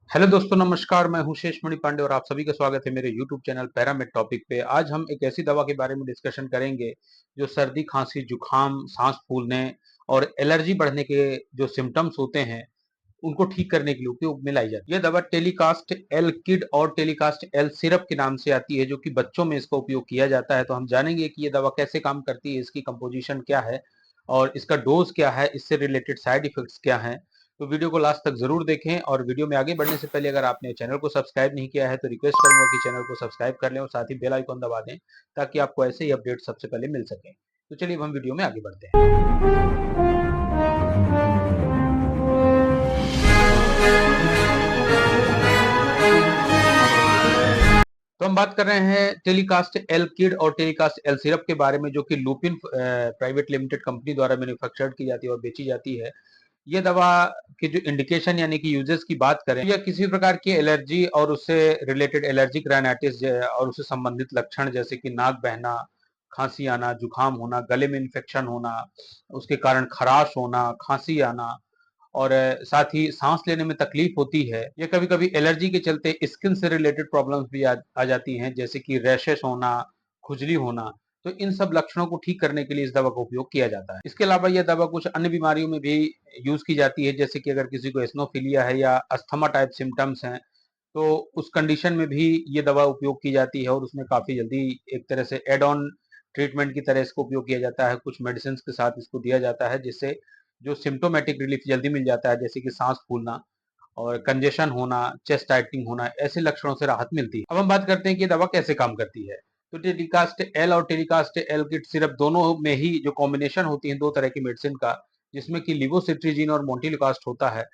Hello दोस्तों, नमस्कार। मैं हूं शेष मणि पांडे और आप सभी का स्वागत है मेरे यूट्यूब चैनल पैरामेड टॉपिक पे। आज हम एक ऐसी दवा के बारे में डिस्कशन करेंगे जो सर्दी, खांसी, जुकाम, सांस फूलने और एलर्जी बढ़ने के जो सिम्टम्स होते हैं उनको ठीक करने के लिए उपयोग में लाई जाती है। यह दवा टेलीकास्ट एल किड और टेलीकास्ट एल सिरप के नाम से आती है, जो कि बच्चों में इसका उपयोग किया जाता है। तो हम जानेंगे कि यह दवा कैसे काम करती है, इसकी कंपोजिशन क्या है और इसका डोज क्या है, इससे रिलेटेड साइड इफेक्ट्स क्या हैं। तो वीडियो को लास्ट तक जरूर देखें। और वीडियो में आगे बढ़ने से पहले अगर आपने चैनल को सब्सक्राइब नहीं किया है तो रिक्वेस्ट करूंगा कि चैनल को सब्सक्राइब कर लें और साथ ही बेल आइकन दबा दें, ताकि आपको ऐसे ही अपडेट सबसे पहले मिल सके। तो चलिए अब हम वीडियो में आगे बढ़ते हैं। तो हम बात कर रहे हैं टेलीकास्ट एल किड और टेलीकास्ट एल सिरप के बारे में, जो कि लुपिन प्राइवेट लिमिटेड कंपनी द्वारा मैन्युफैक्चर्ड की जाती है और बेची जाती है। ये दवा की जो इंडिकेशन यानी कि यूजेस की बात करें, या किसी प्रकार की एलर्जी और उससे रिलेटेड एलर्जिक राइनाइटिस और उससे संबंधित लक्षण, जैसे कि नाक बहना, खांसी आना, जुकाम होना, गले में इन्फेक्शन होना, उसके कारण खराश होना, खांसी आना और साथ ही सांस लेने में तकलीफ होती है, या कभी कभी एलर्जी के चलते स्किन से रिलेटेड प्रॉब्लम्स भी आ जाती हैं, जैसे कि रैशेस होना, खुजली होना। तो इन सब लक्षणों को ठीक करने के लिए इस दवा का उपयोग किया जाता है। इसके अलावा यह दवा कुछ अन्य बीमारियों में भी यूज की जाती है, जैसे कि अगर किसी को एस्नोफिलिया है या अस्थमा टाइप सिम्टम्स हैं, तो उस कंडीशन में भी ये दवा उपयोग की जाती है और उसमें काफी जल्दी एक तरह से एड ऑन ट्रीटमेंट की तरह इसको उपयोग किया जाता है। कुछ मेडिसिन के साथ इसको दिया जाता है, जिससे जो सिम्टोमेटिक रिलीफ जल्दी मिल जाता है, जैसे कि सांस फूलना और कंजेशन होना, चेस्ट टाइटनिंग होना, ऐसे लक्षणों से राहत मिलती है। अब हम बात करते हैं कि ये दवा कैसे काम करती है। तो टेलीकास्ट एल और टेलीकास्ट एल किट सिर्फ दोनों में ही जो कॉम्बिनेशन होती है दो तरह की मेडिसिन का, जिसमें कि लिवोसिट्रीजिन और मोंटिलुकास्ट होता है।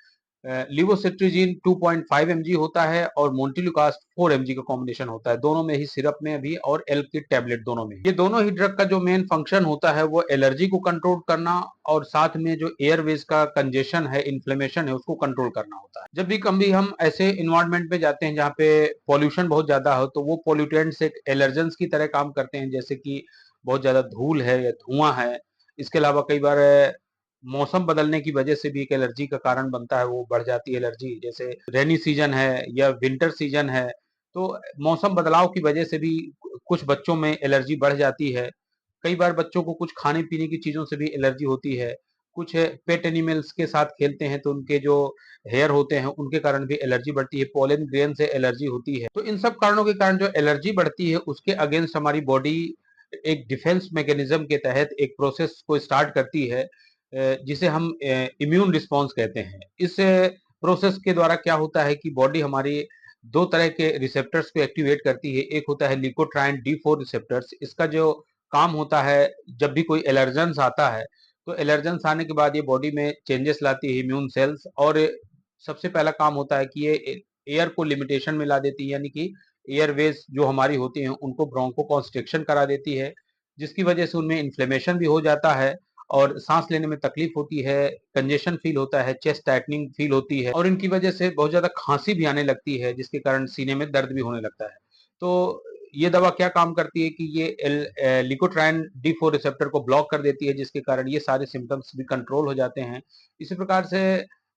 लिवोसिट्रीजिन 2.5 mg होता है और मोंटिलुकास्ट 4 mg का कॉम्बिनेशन होता है, दोनों में ही, सिरप में भी और एल किट टैबलेट दोनों में। ये दोनों ही ड्रग का जो मेन फंक्शन होता है वो एलर्जी को कंट्रोल करना और साथ में जो एयरवेज का कंजेशन है, इन्फ्लेमेशन है, उसको कंट्रोल करना होता है। जब भी कभी हम ऐसे इन्वायरमेंट में जाते हैं जहाँ पे पॉल्यूशन बहुत ज्यादा हो, तो वो पोल्यूटेंट्स एक एलर्जेंस की तरह काम करते हैं, जैसे कि बहुत ज्यादा धूल है या धुआं है। इसके अलावा कई बार मौसम बदलने की वजह से भी एक एलर्जी का कारण बनता है, वो बढ़ जाती है एलर्जी। जैसे रेनी सीजन है या विंटर सीजन है, तो मौसम बदलाव की वजह से भी कुछ बच्चों में एलर्जी बढ़ जाती है। कई बार बच्चों को कुछ खाने पीने की चीजों से भी एलर्जी होती है। कुछ पेट एनिमल्स के साथ खेलते हैं तो उनके जो हेयर होते हैं उनके कारण भी एलर्जी बढ़ती है। पोलन ग्रेन से एलर्जी होती है। तो इन सब कारणों के कारण जो एलर्जी बढ़ती है, उसके अगेंस्ट हमारी बॉडी एक डिफेंस मैकेनिज्म के तहत एक प्रोसेस को स्टार्ट करती है, जिसे हम इम्यून रिस्पॉन्स कहते हैं। इस प्रोसेस के द्वारा क्या होता है कि बॉडी हमारी दो तरह के रिसेप्टर्स को एक्टिवेट करती है। एक होता है ल्यूकोट्राइन D4 रिसेप्टर्स। इसका जो काम होता है, जब भी कोई एलर्जेंस आता है तो एलर्जेंस आने के बाद ये बॉडी में चेंजेस लाती है इम्यून सेल्स, और सबसे पहला काम होता है कि ये एयर को लिमिटेशन में ला देती है, यानी कि एयरवेज जो हमारी होती हैं उनको ब्रोंको कॉन्स्ट्रिक्शन करा देती है, जिसकी वजह से उनमें इन्फ्लेमेशन भी हो जाता है और सांस लेने में तकलीफ होती है, कंजेशन फील होता है, चेस्ट टाइटनिंग फील होती है और इनकी वजह से बहुत ज्यादा खांसी भी आने लगती है, जिसके कारण सीने में दर्द भी होने लगता है। तो ये दवा क्या काम करती है कि ये लिकोट्राइन D4 रिसेप्टर को ब्लॉक कर देती है, जिसके कारण ये सारे सिम्टम्स भी कंट्रोल हो जाते हैं। इसी प्रकार से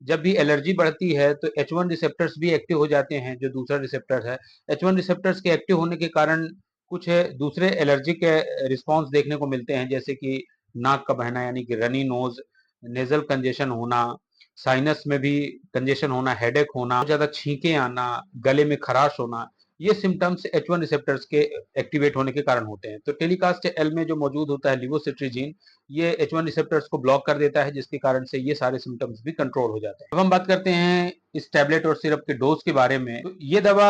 जब भी एलर्जी बढ़ती है तो H1 रिसेप्टर्स भी एक्टिव हो जाते हैं, जो दूसरा रिसेप्टर है। H1 रिसेप्टर्स के एक्टिव होने के कारण कुछ दूसरे एलर्जिक रिस्पॉन्स देखने को मिलते हैं, जैसे कि नाक का बहना यानी कि रनी नोज, नेजल कंजेशन होना, साइनस में भी कंजेशन होना, हेडेक होना, ज्यादा छींके आना, गले में खराश होना, ये सिम्टम्स H1 रिसेप्टर्स के एक्टिवेट होने के कारण होते हैं। तो टेलीकास्ट एल में जो मौजूद होता है लिवोसिट्रीजिन, ये H1 रिसेप्टर्स को ब्लॉक कर देता है, जिसके कारण से ये सारे सिम्टम्स भी कंट्रोल हो जाते हैं। अब हम बात करते हैं इस टैबलेट और सिरप के डोज के बारे में। तो ये दवा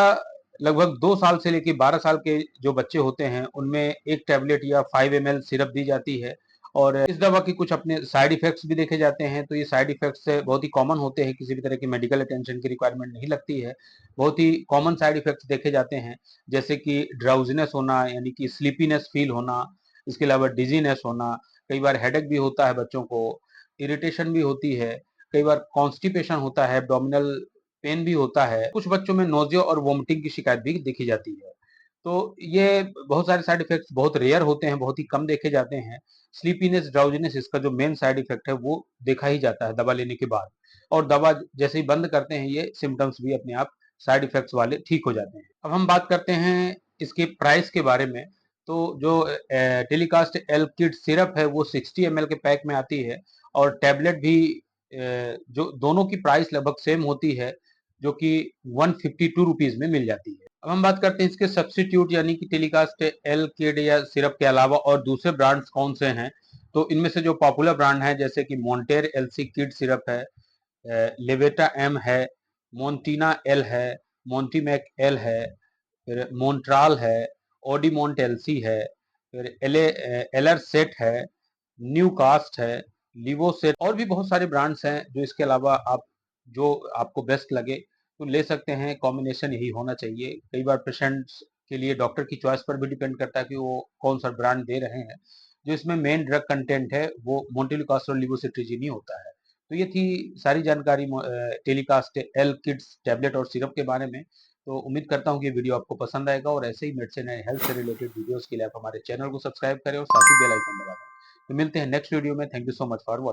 लगभग 2 साल से लेकर 12 साल के जो बच्चे होते हैं उनमें एक टैबलेट या 5 ml सिरप दी जाती है। और इस दवा की कुछ अपने साइड इफेक्ट्स भी देखे जाते हैं। तो ये साइड इफेक्ट्स बहुत ही कॉमन होते हैं, किसी भी तरह की मेडिकल अटेंशन की रिक्वायरमेंट नहीं लगती है। बहुत ही कॉमन साइड इफेक्ट्स देखे जाते हैं, जैसे कि ड्राउजीनेस होना, यानी कि स्लीपीनेस फील होना। इसके अलावा डिजीनेस होना, कई बार हेडेक भी होता है बच्चों को, इरिटेशन भी होती है, कई बार कॉन्स्टिपेशन होता है, एब्डोमिनल पेन भी होता है। कुछ बच्चों में नोजिया और वोमिटिंग की शिकायत भी देखी जाती है। तो ये बहुत सारे साइड इफेक्ट्स बहुत रेयर होते हैं, बहुत ही कम देखे जाते हैं। स्लीपीनेस, ड्राउजीनेस, इसका जो मेन साइड इफेक्ट है वो देखा ही जाता है दवा लेने के बाद। और दवा जैसे ही बंद करते हैं ये सिम्टम्स भी अपने आप साइड इफेक्ट्स वाले ठीक हो जाते हैं। अब हम बात करते हैं इसके प्राइस के बारे में। तो जो टेलीकास्ट एल किड सिरप है वो 60 ml के पैक में आती है और टैबलेट भी जो दोनों की प्राइस लगभग सेम होती है, जो कि 152 रुपीज में मिल जाती है। अब हम बात करते हैं इसके सब्स्टिट्यूट यानी कि टेलीकास्ट एल किड या सिरप के अलावा और दूसरे ब्रांड्स कौन से हैं। तो इनमें से जो पॉपुलर ब्रांड है जैसे कि मॉन्टेर एलसी किड सिरप है, लेवेटा एम है, मोन्टीना एल है, मोन्टीमैक एल है, फिर मोन्ट्राल है, ओडीमोन्ट एलसी है, फिर एलर सेट है, न्यू कास्ट है, लिवो सेट और भी बहुत सारे ब्रांड्स हैं जो इसके अलावा आप जो आपको बेस्ट लगे तो ले सकते हैं। कॉम्बिनेशन यही होना चाहिए। कई बार पेशेंट्स के लिए डॉक्टर की चॉइस पर भी डिपेंड करता है कि वो कौन सा ब्रांड दे रहे हैं। जो इसमें मेन ड्रग कंटेंट है वो मोन्टेलुकास्ट और लिवोसिट्रिजिन ही होता है। तो ये थी सारी जानकारी टेलीकास्ट एल किड्स टैबलेट और सिरप के बारे में। तो उम्मीद करता हूँ कि वीडियो आपको पसंद आएगा और ऐसे ही मेडिसिन एंड हेल्थ से रिलेटेड वीडियोस के लिए आप हमारे चैनल को सब्सक्राइब करें और साथ ही बेल आइकन दबा दें। तो मिलते हैं नेक्स्ट वीडियो में। Thank you so much for watching.